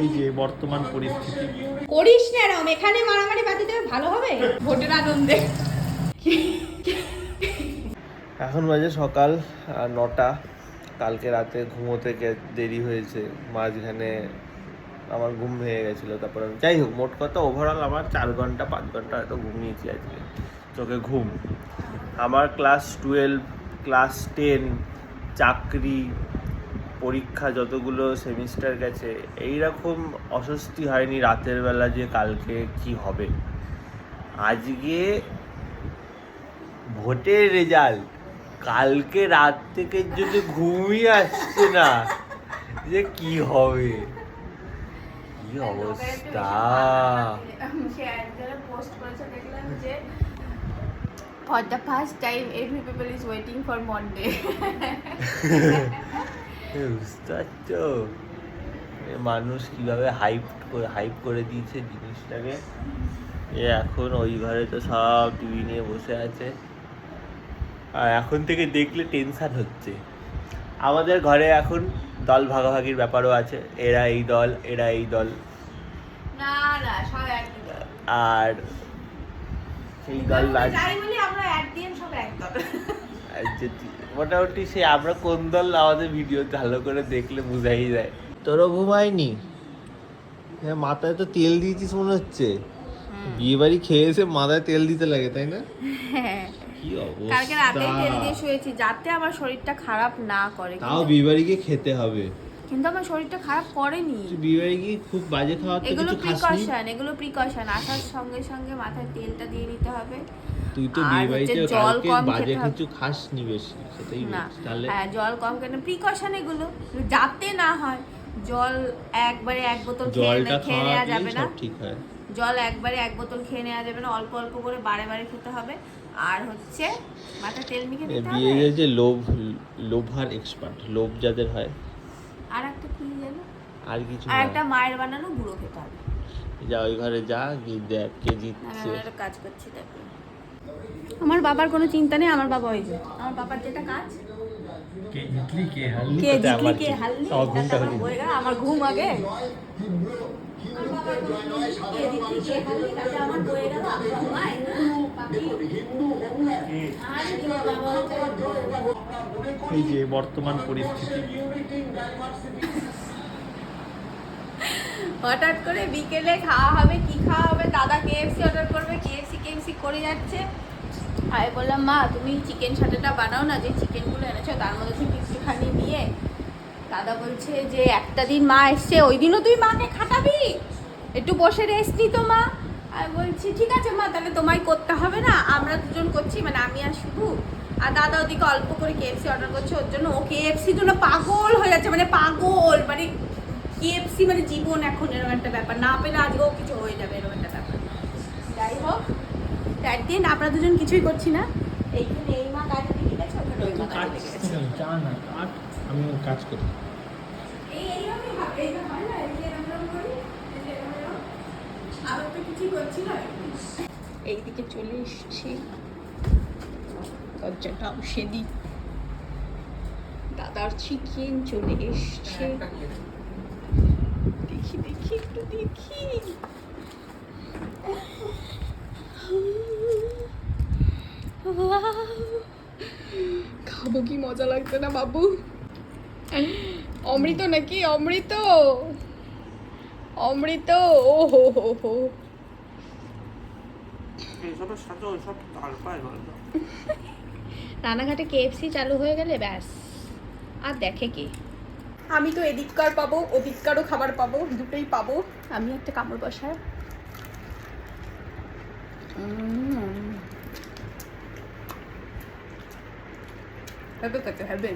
এই যে বর্তমান পরিস্থিতি। করিস না এরকম, এখানে মারামারি বাঁধি দেবে ভালো হবে ভোটের আনন্দে। এখন বাজে সকাল 9টা। কালকে রাতে ঘুমোতে দেরি হয়েছে, মাঝখানে আমার ঘুম ভেঙে গেছিলো। তারপর আমি যাই হোক, মোট কথা ওভারঅল আমার 4 ঘন্টা 5 ঘন্টা হয়তো ঘুমিয়েছি আজকে, চোখে ঘুম। আমার ক্লাস 12, ক্লাস 10, চাকরি, পরীক্ষা, যতগুলো সেমিস্টার গেছে, এইরকম অস্বস্তি হয়নি রাতের বেলা যে কালকে কি হবে। আজকে ভোটের রেজাল্ট, কালকে রাত থেকে যদি ঘুমই আসছে না যে কি হবে, কি অবস্থা। For the first time, every people is waiting for Monday. বুঝতে পারছো মানুষ কিভাবে হাইপ করে দিয়েছে জিনিসটাকে। এখন ওই ঘরে তো সব টিভি নিয়ে বসে আছে, আর এখন থেকে দেখলে টেনশন হচ্ছে। আমাদের ঘরে এখন দল ভাগাভাগির ব্যাপারও আছে, এরা এই দল, এরা এই দল, না না সব একই দল। আর সেই দল যাই বলি আমরা এক দিন সব এক দল। মোটামুটি সে আমরা কোন দল আমাদের ভিডিও ভালো করে দেখলে বোঝাই যায়। তোরও ঘুমায়নি? মাথায় তো তেল দিয়েছিস মনে হচ্ছে, বিয়ে বাড়ি খেয়ে এসে মাথায় তেল দিতে লাগে তাই না? কি অবস্থা, কালকে রাতে তেল দিয়ে শুয়েছি যাতে আমার শরীরটা খারাপ না করে। তাও বিয়ে বাড়ি গিয়ে খেতে হবে, কিন্তু আমার শরীরটা খারাপ করেনি। বিয়ে বাড়ি গিয়ে খুব বাজে খাওয়া তো এগুলো কিছু খাসনি। এগুলো প্রিকশন। আসার সঙ্গে সঙ্গে মাথায় তেলটা দিয়ে নিতে হবে। তুই তো বিয়ে বাড়িতে জল কম বাজে খেতে কিছু খাসনি বেশি, সেটাই বলছি। তাহলে হ্যাঁ, জল কম খেতে প্রিকশন এগুলো, যাতে না হয়। জল একবারে এক বোতল খেয়ে নেওয়া যাবে না, ঠিক হয়। জল একবারে এক বোতল খেয়ে নেওয়া যাবে না, অল্প অল্প করে বারে বারে খেতে হবে। আর হচ্ছে মাথায় তেল মেখে দিতে হবে। বিয়ে যে লোভার এক্সপার্ট, লোভ যাদের হয়। আর একটা কি জানো, আর কিছু আর একটা মায়ের বানানো গুঁড়ো খেতে হবে। যা ওই ঘরে যা, গিয়ে দেখ কে জিতছে। একটা কাজ করছি দেখো, আমার বাবার কোনো চিন্তা নেই। আমার বাবা ওই যে আমার বাবার যেটা কাজ, কে জিতলি কে হারলি, কে জিতলি কে হারলি, আমার ঘুম আগে। এই যে বর্তমান পরিস্থিতি। হঠাৎ করে বিকেলে খাওয়া হবে, কি খাওয়া হবে, দাদা কেএফসি অর্ডার করবে, কেএফসি করে যাচ্ছে। আমি বললাম মা তুমি চিকেন সাটেটা বানাও না, যে চিকেনগুলো এনেছো তার মধ্যে থেকে একটুখানি নিয়ে। দাদা বলছে যে একটা দিন মা এসছে, ওই দিনও তুই মাকে খাটাবি, একটু বসে রেস্ট নিত মা। আমি বলছি ঠিক আছে মা, তাহলে তোমায় করতে হবে না, আমরা দুজন করছি, মানে আমি আর শুধু। আর দাদা ওদিকে অল্প করে কেএফসি অর্ডার করছে, ওর জন্য ও কেএফসির জন্য পাগল হয়ে যাচ্ছে, মানে পাগল, মানে কেএফসি মানে জীবন এখন, এরকম একটা ব্যাপার। না পেলে আজকেও কিছু হয়ে যাবে, এরকম একটা ব্যাপার। যাই হোক, একদিন আমরা দুজন কিছুই করছি না, এইখানে এই মা কাজে লেগে গেছে, ওখানে ওই মা কাজে লেগে গেছে। আমি কাজ করি। এইভাবেই হবে, এই যে হয় না, এই যে এরকম করি, এই যে এরকম, আবার তো কিছুই করছি না। এইদিকে চলে এসছি, দরজাটা সেদি, দাদার চিকেন চলে এসছে। দেখি একটু দেখি। খাবো, কি মজা লাগছে না বাবু? অমৃত নাকি? অমৃত, অমৃত, ও হো হো হো। রানাঘাটে কেএফসি চালু হয়ে গেলে ব্যাস আর দেখে কে। আমি তো এদিককার পাবো, ওদিককারও খাবার পাবো, দুটোই পাবো। আমি একটা কামড় বসায়। হবে কত হবে,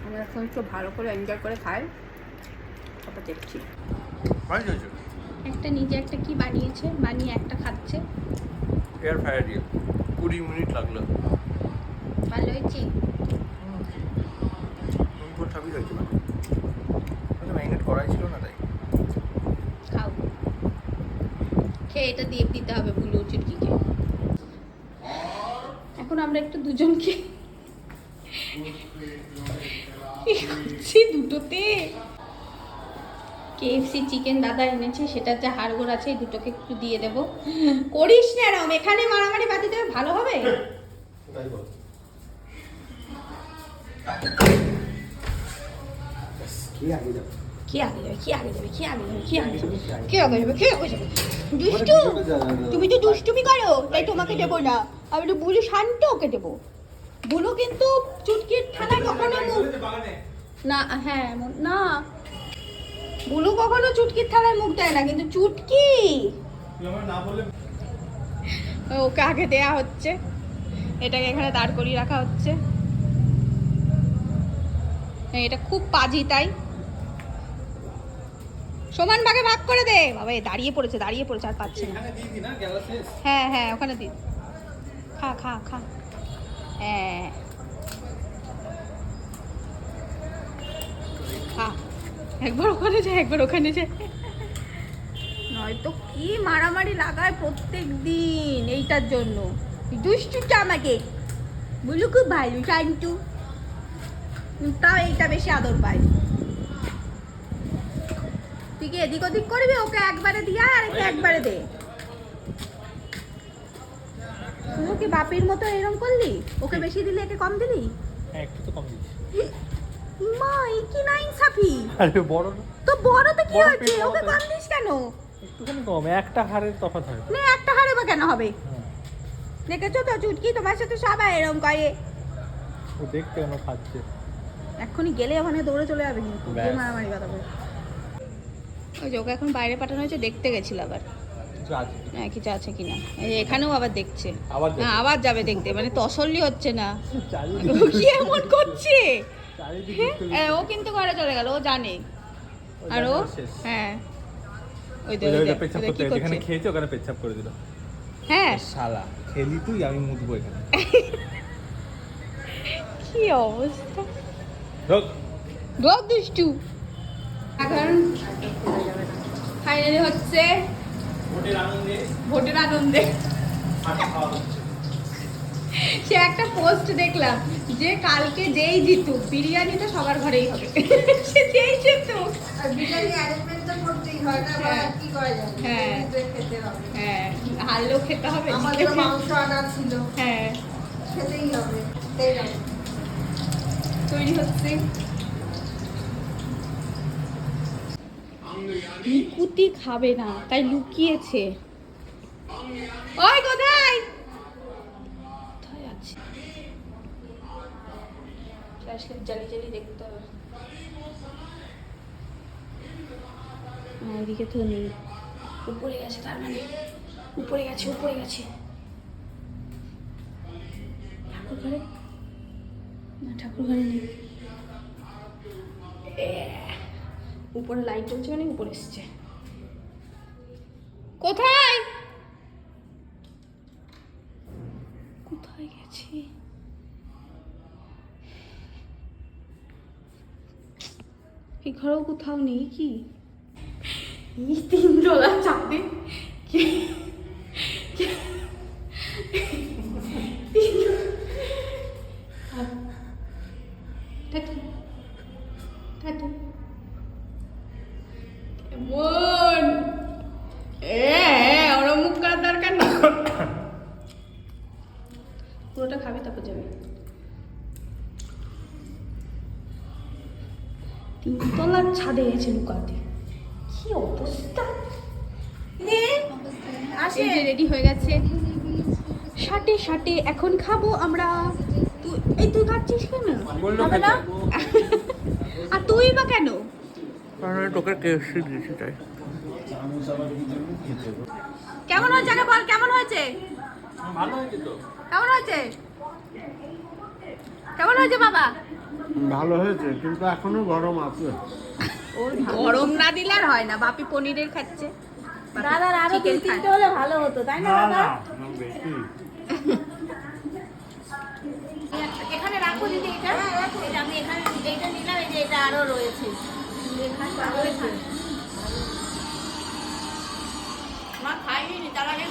আমি এখন একটু ভালো করে এনজয় করে খাই, তারপর দেখছি। একটা নিজে একটা কি বানিয়েছে, বানিয়ে একটা খাচ্ছে। এয়ার ফ্রায়ার দিয়ে 20 মিনিট লাগলো। ভালো হয়েছে। সবই হয়েছে, মানে ম্যারিনেট করাই ছিল না, তাই খাও, খেয়ে এটা দিয়ে দিতে হবে ভুলে চুটকিকে। এখন আমরা একটু দুজনকে কি করছি দুটোতে, KFC চিকেন দাদা এনেছে, সেটার যে হাড়গোড় আছে এই দুটোকে একটু দিয়ে দেবো। করিস না এরম, এখানে মারামারি বাদি দেবে ভালো হবে? দুষ্টু, তুমি তো দুষ্টুমি করো তাই তোমাকে দেবো না। আমি তো বুলু শান্ত, ওকে দেবো। বুলু কিন্তু চুটকির থালায় কখনো মুখ না, হ্যাঁ না, বুলু কখনো চুটকির থালায় মুখ দেয় না, কিন্তু চুটকি ওকে আগে দেয়া হচ্ছে, এটাকে এখানে দাঁড় করিয়ে রাখা হচ্ছে। এটা খুব পাজি, তাই সমান ভাগে ভাগ করে দে। বাবা এ দাঁড়িয়ে পড়েছে আর পাচ্ছে না। হ্যাঁ হ্যাঁ ওখানে দি, খা খা খা। হ্যাঁ খা, একবার ওখানে যায় একবার ওখানে যায়, নয়তো কি মারামারি লাগায় প্রত্যেক দিন এইটার জন্য। দুষ্টুটা আমাকে বলু খুব ভালো শান্তু, তাও এইটা বেশি আদর পায়। তুই কি এদিক ওদিক করবি? ওকে একবারে দিয়া আর একে একবারে দে। তুই কি বাপির মতো এরকম করলি? ওকে বেশি দিলি একে কম দিলি? হ্যাঁ একটু তো কম দিচ্ছি। মা এই কি না ইনসাফি। আরে বড় তো বড় তো কি হয়েছে, ওকে কম দিস কেন? একটুখানি কম, একটা হাড়ের তফাৎ হয়। না একটা হাড়ে বা কেন হবে? দেখেছো তো চুটকি তোমার সাথে সবাই এরকম করে। ও দেখতে কেন খাচ্ছে। এক্ষুনি গেলে ওখানে দৌড়ে চলে যাবে কিন্তু ব্যাস। মারামারি কথা বলে। ওই যে ওকে এখন বাইরে পাঠানো হয়েছে, দেখতে গেছিল আবার হ্যাঁ কিছু আছে কিনা। এই এখানেও আবার দেখছে, হ্যাঁ আবার যাবে দেখতে, মানে তসল্লি হচ্ছে না। ও কি এমন করছে? হ্যাঁ, ও কিন্তু ঘরে চলে গেল, ও জানে। আর ও হ্যাঁ ওই পেচ্ছাপ করতে যেখানে খেয়েছে ওখানে পেচ্ছাপ করে দিল। হ্যাঁ শালা খেলি তুই, আমি মুতবো এখানে। কি অবস্থা, ঢোক ঢোক দুষ্টু। এখন ফাইনালি হচ্ছে ভোটের আনন্দে সে একটা পোস্ট দেখলাম যে কালকে যেই জিতুক বিরিয়ানিটা সবার ঘরেই হবে। সে যেই জিতুক বিরিয়ানি অ্যারেঞ্জমেন্ট তো করতেই হয় না, বা কি করা যাবে, হ্যাঁ। খেতে হবে। হ্যাঁ হারলেও খেতে হবে, আমাদের মাংস আনা ছিল, হ্যাঁ খেতেই হবে, খেতেই হবে। তৈরি হচ্ছে। নিকুতি খাবে না তাই লুকিয়েছে। ওই কোথায় কোথায় আছে? জালি জালি দেখতে হবে। এদিকে তো নেই, উপরে গেছে, তার মানে উপরে গেছে ঠাকুর ঘরে না, ঠাকুর ঘরে নেই। উপরে লাইট জ্বলছে মানে উপরে এসছে। কোথায় কোথায় গেছি? এই ঘরেও কোথাও নেই কি? এই 3 তলা চাঁদে কেমন ওরা মুখ করার দরকার নেই, পুরোটা খাবি তারপর যাবে। 3 তলার ছাদে গেছে লুকাতে, কি অবস্থা। আসে রেডি হয়ে গেছে, শাটে এখন খাবো আমরা। তুই খাচ্ছিস কেন? খাবে না? আর তুই বা কেন? তোকে কেএফসি দিয়েছি তাই। কেমন হয়েছে আগে বল, কেমন হয়েছে? ভালো হয়েছে তো। কেমন হয়েছে? কেমন হয়েছে বাবা? ভালো হয়েছে, কিন্তু এখনো গরম আছে। গরম না দিলে আর হয় না। বাপি পনিরের খাচ্ছে, দাদার আরো 2-3টে হলে ভালো হতো, তাই না দাদা? বেশি এখানে রাখো দিদি, এটা এই যে আমি এখানে এইটা নিলাম, এই যে এটা আরো রয়েছে মা খাইনি, তার আগে